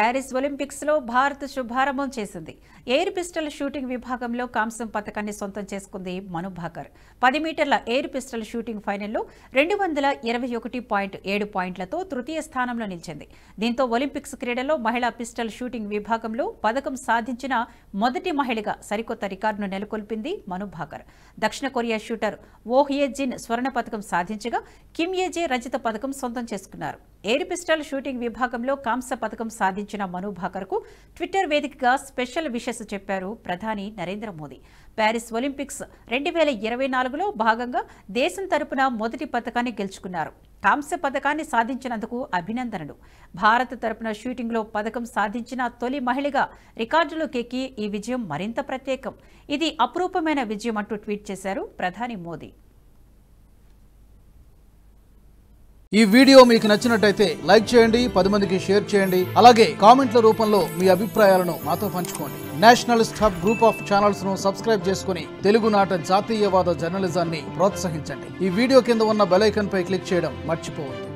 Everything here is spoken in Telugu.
ప్యారిస్ ఒలింపిక్స్ లో భారత్ శుభారంభం చేసింది. ఎయిర్ పిస్టల్ షూటింగ్ విభాగంలో కాంస్యం పతకాన్ని సొంతం చేసుకుంది మను భాకర్. 10 మీటర్ల ఎయిర్ పిస్టల్ షూటింగ్ ఫైనల్లో 221.7 పాయింట్లతో తృతీయ స్థానంలో నిలిచింది. దీంతో ఒలింపిక్స్ క్రీడల్లో మహిళా పిస్టల్ షూటింగ్ విభాగంలో పతకం సాధించిన మొదటి మహిళగా సరికొత్త రికార్డును నెలకొల్పింది మను భాకర్. దక్షిణ కొరియా షూటర్ ఓ హ్యే జిన్ స్వర్ణ పతకం సాధించగా కిమ్ ఏ జే రజత పతకం సొంతం చేసుకున్నారు. ఎయిర్ పిస్టల్ షూటింగ్ విభాగంలో కాంస్య పతకం సాధించిన మను భాకర్కు ట్విట్టర్ వేదికగా స్పెషల్ విషెస్ చెప్పారు ప్రధాని నరేంద్ర మోదీ. ప్యారిస్ ఒలింపిక్స్ 2024లో భాగంగా దేశం తరపున మొదటి పతకాన్ని గెలుచుకున్నారు. కాంస్య పతకాన్ని సాధించినందుకు అభినందనలు. భారత్ తరపున షూటింగ్లో పతకం సాధించిన తొలి మహిళగా రికార్డులోకెక్కి ఈ విజయం మరింత ప్రత్యేకం. ఇది అపురూపమైన విజయం అంటూ ట్వీట్ చేశారు ప్రధాని మోదీ. ఈ వీడియో మీకు నచ్చినట్టయితే లైక్ చేయండి, 10 మందికి షేర్ చేయండి. అలాగే కామెంట్ల రూపంలో మీ అభిప్రాయాలను మాతో పంచుకోండి. Nationalist hub group of channels ను సబ్స్క్రైబ్ చేసుకుని తెలుగునాట జాతీయవాద జర్నలిజాన్ని ప్రోత్సహించండి. ఈ వీడియో కింద ఉన్న బెల్ ఐకాన్ పై క్లిక్ చేయడం మర్చిపోవద్దు.